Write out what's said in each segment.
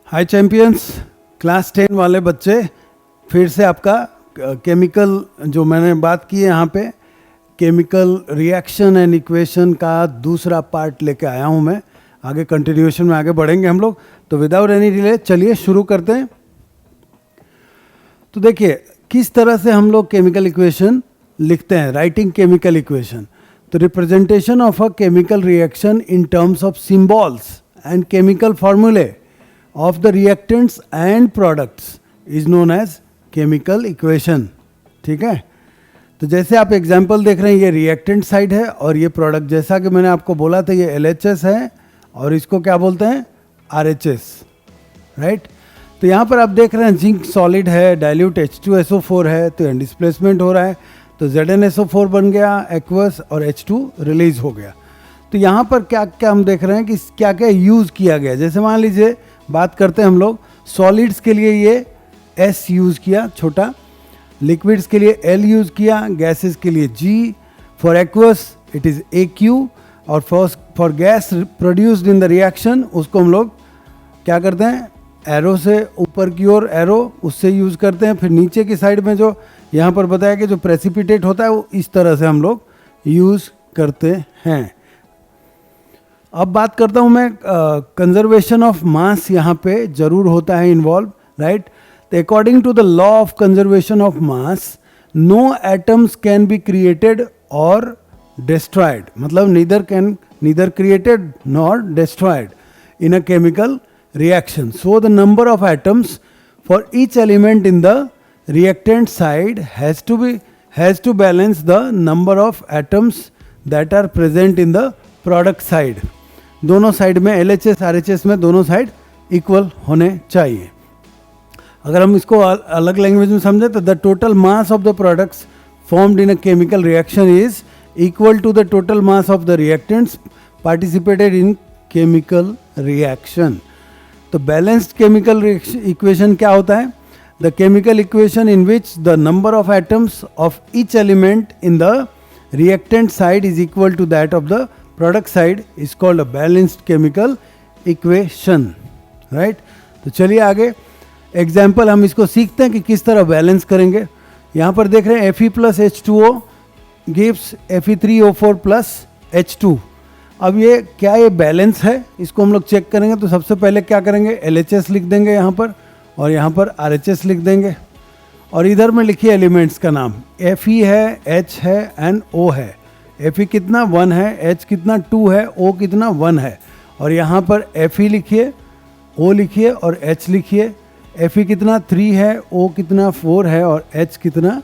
हाय champions, class 10 वाले बच्चे, फिर से आपका केमिकल जो मैंने बात की है यहाँ पे केमिकल रिएक्शन एंड इक्वेशन का दूसरा पार्ट लेके आया हूँ मैं। आगे कंटिन्यूएशन में आगे बढ़ेंगे हम लोग। तो विदाउट एनी डिले चलिए शुरू करते हैं। तो देखिए किस तरह से हम लोग केमिकल इक्वेशन लिखते हैं, राइटिंग केमिकल इक्वेशन। तो representation of a chemical reaction in terms of symbols and chemical फॉर्मूले of the reactants and products is known as chemical equation। ठीक है, तो जैसे आप एग्जांपल देख रहे हैं ये रिएक्टेंट साइड है और ये प्रोडक्ट, जैसा कि मैंने आपको बोला था ये LHS है और इसको क्या बोलते हैं RHS, राइट। तो यहाँ पर आप देख रहे हैं जिंक सॉलिड है, डाइल्यूट H2SO4 है, तो डिस्प्लेसमेंट हो रहा है, तो ZnSO4 बन गया एक्वस और H2 रिलीज हो गया। तो यहाँ पर क्या क्या हम देख रहे हैं कि क्या क्या यूज़ किया गया। जैसे मान लीजिए बात करते हैं हम लोग सॉलिड्स के लिए ये S यूज़ किया छोटा, लिक्विड्स के लिए L यूज़ किया, गैसेस के लिए G, for aqueous it is AQ और for gas produced in the reaction उसको हम लोग क्या करते हैं एरो से ऊपर की ओर एरो उससे यूज़ करते हैं। फिर नीचे की साइड में जो यहाँ पर बताया कि जो प्रेसिपिटेट होता है वो इस तरह से हम लोग यूज़ करते हैं। अब बात करता हूँ मैं कंजर्वेशन ऑफ मास, यहाँ पे जरूर होता है इन्वॉल्व, राइट। तो according to the law of conservation of mass no atoms can be created और डिस्ट्रॉयड, मतलब neither created nor destroyed in a chemical reaction. So the number of atoms for each element in the reactant side has to balance the number of atoms that are present in the product side. दोनों side में LHS RHS में दोनों side equal होने चाहिए। अगर हम इसको अलग लैंग्वेज में समझें तो the total mass of the products formed in a chemical reaction is equal to the total mass of the reactants participated in chemical reaction. तो बैलेंस्ड केमिकल इक्वेशन क्या होता है? The chemical equation in which the number of atoms of each element in the reactant side is equal to that of the product side is called a balanced chemical equation, right. तो चलिए आगे example हम इसको सीखते हैं कि किस तरह बैलेंस करेंगे। यहाँ पर देख रहे हैं Fe plus H2O gives Fe3O4 plus H2। अब ये क्या ये बैलेंस है, इसको हम लोग चेक करेंगे। तो सबसे पहले क्या करेंगे LHS लिख देंगे यहाँ पर और यहाँ पर RHS लिख देंगे और इधर में लिखिए एलिमेंट्स का नाम। Fe है, H है एंड O है। Fe कितना 1 है, H कितना 2 है, O कितना 1 है और यहाँ पर Fe लिखिए, O लिखिए और H लिखिए। Fe कितना 3 है, O कितना 4 है और H कितना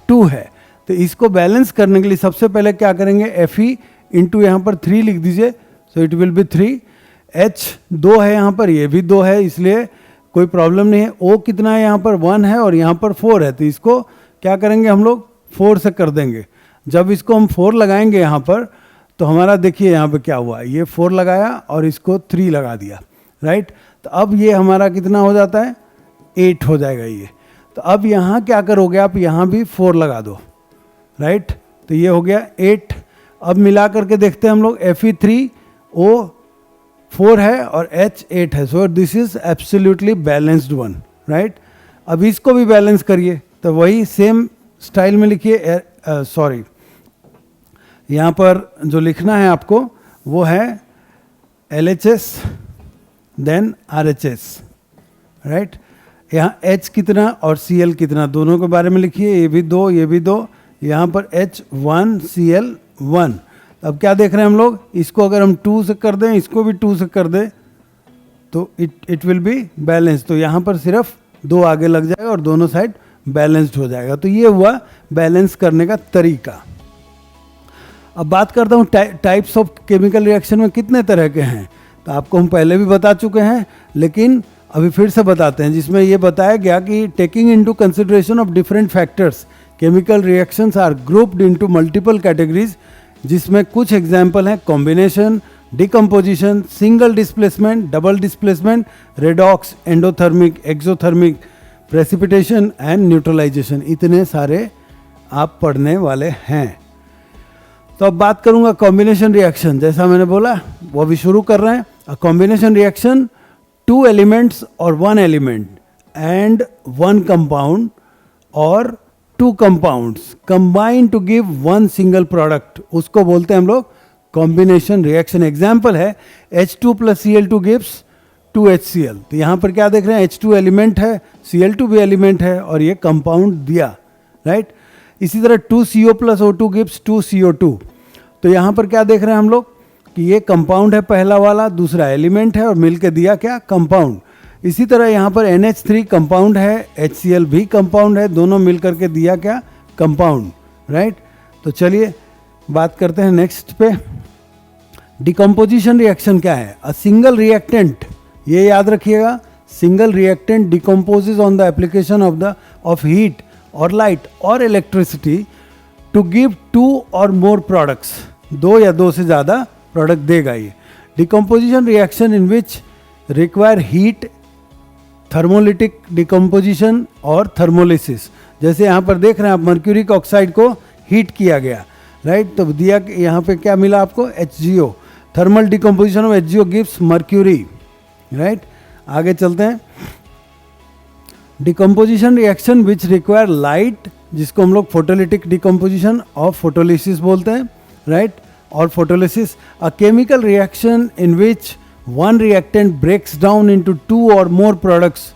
2 है। तो इसको बैलेंस करने के लिए सबसे पहले क्या करेंगे Fe इंटू यहाँ पर 3 लिख दीजिए, so it will be 3। H 2 है यहाँ पर, ये भी 2 है, इसलिए कोई प्रॉब्लम नहीं है। O कितना है यहाँ पर 1 है और यहाँ पर 4 है, तो इसको क्या करेंगे हम लोग 4 से कर देंगे। जब इसको हम 4 लगाएंगे यहाँ पर तो हमारा देखिए यहाँ पे क्या हुआ, ये 4 लगाया और इसको 3 लगा दिया, राइट। तो अब ये हमारा कितना हो जाता है 8 हो जाएगा ये। तो अब यहाँ क्या करोगे आप, यहाँ भी 4 लगा दो, राइट। तो ये हो गया 8। अब मिला करके देखते हैं हम लोग Fe3O 4 है और H 8 है, so this is absolutely balanced one, right. अब इसको भी बैलेंस करिए, तो वही सेम स्टाइल में लिखिए। सॉरी, यहाँ पर जो लिखना है आपको वो है LHS देन RHS, राइट। यहाँ H कितना और Cl कितना दोनों के बारे में लिखिए, ये भी 2 ये भी 2, यहाँ पर H1 Cl 1। अब क्या देख रहे हैं हम लोग, इसको अगर हम 2 से कर दें, इसको भी 2 से कर दें तो इट विल बी बैलेंस। तो यहाँ पर सिर्फ 2 आगे लग जाएगा और दोनों साइड बैलेंस्ड हो जाएगा। तो ये हुआ बैलेंस करने का तरीका। अब बात करता हूँ टाइप्स ऑफ केमिकल रिएक्शन में कितने तरह के हैं। तो आपको हम पहले भी बता चुके हैं लेकिन अभी फिर से बताते हैं, जिसमें ये बताया गया कि taking into consideration of different factors chemical reactions are grouped into multiple categories, जिसमें कुछ एग्जाम्पल हैं combination, decomposition, single displacement, double displacement, redox, endothermic, exothermic, precipitation and neutralization. इतने सारे आप पढ़ने वाले हैं। तो अब बात करूंगा कॉम्बिनेशन रिएक्शन। जैसा मैंने बोला वो अभी शुरू कर रहे हैं। A combination reaction 2 elements or 1 element and 1 compound or 2 compounds combine to give 1 single product, उसको बोलते हैं हम लोग कॉम्बिनेशन रिएक्शन. एग्जाम्पल है H2 plus Cl2 gives 2HCl. तो यहाँ पर क्या देख रहे हैं, H2 एलिमेंट है, Cl2 भी एलिमेंट है और ये कंपाउंड दिया, राइट. इसी तरह 2CO plus O2 gives 2CO2. तो यहाँ पर क्या देख रहे हैं हम लोग कि ये कंपाउंड है पहला वाला, दूसरा एलिमेंट है और मिलके दिया क्या, कंपाउंड. इसी तरह यहाँ पर NH3 कंपाउंड है, HCl भी कंपाउंड है, दोनों मिलकर के दिया क्या, कंपाउंड, राइट. तो चलिए बात करते हैं नेक्स्ट पे. डिकम्पोजिशन रिएक्शन क्या है. अ सिंगल रिएक्टेंट, ये याद रखिएगा, single reactant decomposes on the application of heat और लाइट और electricity to give 2 or more products. 2 या 2 से ज़्यादा प्रोडक्ट देगा ये. Decomposition reaction in which require heat, thermolytic decomposition और थर्मोलिसिस. जैसे यहाँ पर देख रहे हैं आप, मर्क्यूरिक ऑक्साइड को हीट किया गया, राइट. तो दिया यहाँ पे क्या मिला आपको, HGO. Thermal decomposition of HGO gives mercury, right. आगे चलते हैं. Decomposition reaction which require light, जिसको हम लोग फोटोलिटिक डिकम्पोजिशन और फोटोलिसिस बोलते हैं, राइट. और photolysis, a chemical reaction in which one reactant breaks down into 2 or more products.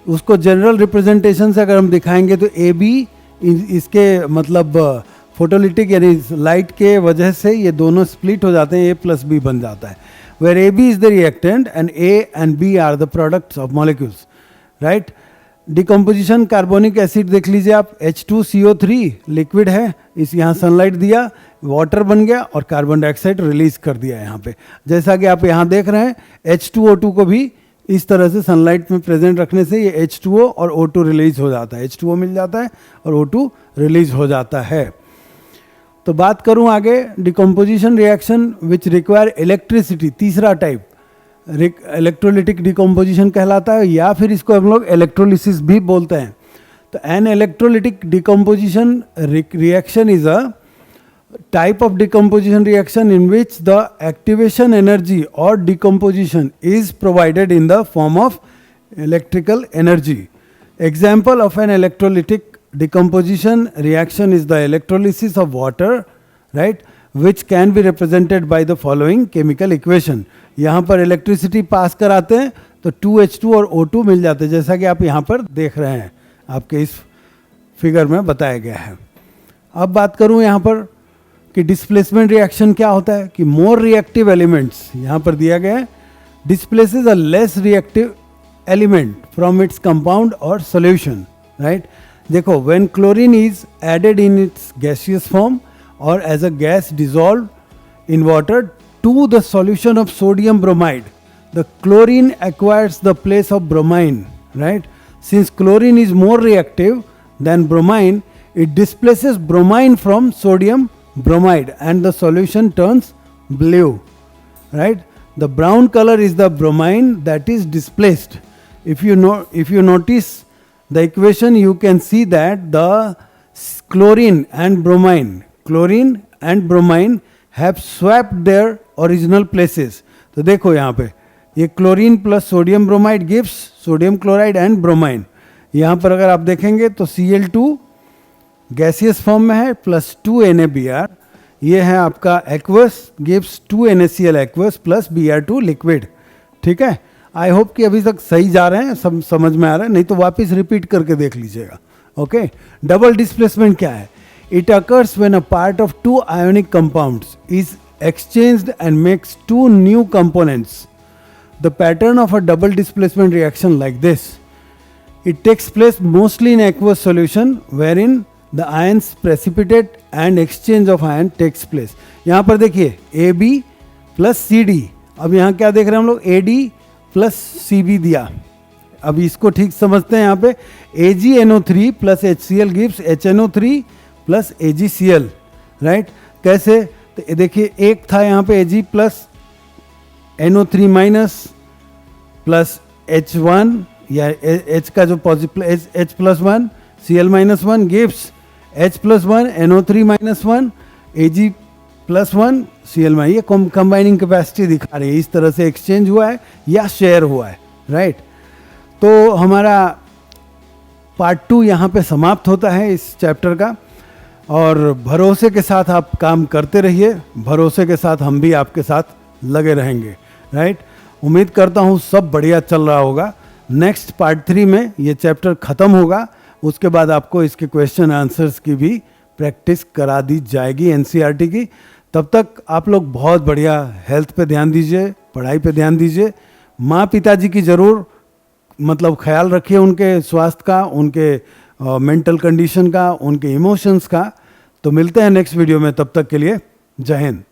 उसको जनरल रिप्रेजेंटेशन से अगर हम दिखाएंगे तो AB, इसके मतलब फोटोलिटिक यानी लाइट के वजह से ये दोनों स्प्लिट हो जाते हैं, A plus B बन जाता है. Where AB is the reactant and A and B are the products of molecules, right. Decomposition carbonic acid देख लीजिए आप, H2CO3 लिक्विड है, इस यहाँ सनलाइट दिया, वाटर बन गया और कार्बन डाइऑक्साइड रिलीज कर दिया यहाँ पे. जैसा कि आप यहाँ देख रहे हैं, H2O2 को भी इस तरह से सनलाइट में प्रेजेंट रखने से ये H2O और O2 रिलीज हो जाता है. H2O मिल जाता है और O2 रिलीज हो जाता है. तो बात करूँ आगे, decomposition reaction which require electricity, तीसरा टाइप इलेक्ट्रोलिटिक डिकम्पोजिशन कहलाता है, या फिर इसको हम लोग इलेक्ट्रोलिसिस भी बोलते हैं. तो an electrolytic decomposition reaction is a type of decomposition reaction in which the activation energy or decomposition is provided in the form of electrical energy. Example of an electrolytic decomposition reaction is the electrolysis of water, right, which can be represented by the following chemical equation. यहाँ पर electricity pass कराते हैं तो 2H2 और O2 मिल जाते हैं, जैसा कि आप यहाँ पर देख रहे हैं, आपके इस फिगर में बताया गया है. अब बात करूँ यहाँ पर कि डिस्प्लेसमेंट रिएक्शन क्या होता है, कि मोर रिएक्टिव एलिमेंट्स यहाँ पर दिया गया है, displaces a less reactive element from its compound और सोल्यूशन, राइट. देखो, when chlorine is added in its gaseous form और as a gas dissolve in water to the solution of sodium bromide, the chlorine acquires the place of bromine, right. Since chlorine is more reactive than bromine, it displaces bromine from sodium bromide and the solution turns blue, right. The brown color is the bromine that is displaced. If you notice the equation, you can see that the chlorine and bromine have swapped their original places. तो देखो यहाँ पे ये chlorine plus sodium bromide gives sodium chloride and bromine. यहाँ पर अगर आप देखेंगे तो Cl2 गैसियस फॉर्म में है प्लस 2 NaBr, ये है आपका aqueous, gives 2 NaCl aqueous plus Br2 liquid. ठीक है, आई होप कि अभी तक सही जा रहे हैं, सब समझ में आ रहा है, नहीं तो वापस रिपीट करके देख लीजिएगा. ओके. डबल डिस्प्लेसमेंट क्या है? It occurs when a part of 2 ionic compounds is exchanged and makes 2 new components. The pattern of a double displacement reaction like this. It takes place mostly in aqueous solution wherein the ions precipitate and exchange of ion takes place. यहाँ पर देखिए AB plus CD, अब यहाँ क्या देख रहे हैं हम लोग, AD plus CB दिया. अब इसको ठीक समझते हैं. यहाँ पे AgNO3 plus HCl gives HNO3 plus AgCl, right. कैसे? तो देखिए एक था यहाँ पे Ag plus NO3 minus plus H1 या H का जो positive H plus 1 Cl minus 1 gives H plus 1 NO3 minus 1 Ag plus 1 Cl minus. ये कंबाइनिंग कैपेसिटी दिखा रही है, इस तरह से एक्सचेंज हुआ है या शेयर हुआ है. राइट। तो हमारा पार्ट 2 यहाँ पे समाप्त होता है इस चैप्टर का, और भरोसे के साथ आप काम करते रहिए, भरोसे के साथ हम भी आपके साथ लगे रहेंगे, राइट। उम्मीद करता हूँ सब बढ़िया चल रहा होगा। नेक्स्ट पार्ट 3 में ये चैप्टर ख़त्म होगा, उसके बाद आपको इसके क्वेश्चन आंसर्स की भी प्रैक्टिस करा दी जाएगी एनसीईआरटी की। तब तक आप लोग बहुत बढ़िया हेल्थ पे ध्यान दीजिए, पढ़ाई पे ध्यान दीजिए, माँ पिताजी की ज़रूर मतलब ख्याल रखिए, उनके स्वास्थ्य का, उनके मेंटल कंडीशन का, उनके इमोशंस का। तो मिलते हैं नेक्स्ट वीडियो में, तब तक के लिए जय हिंद।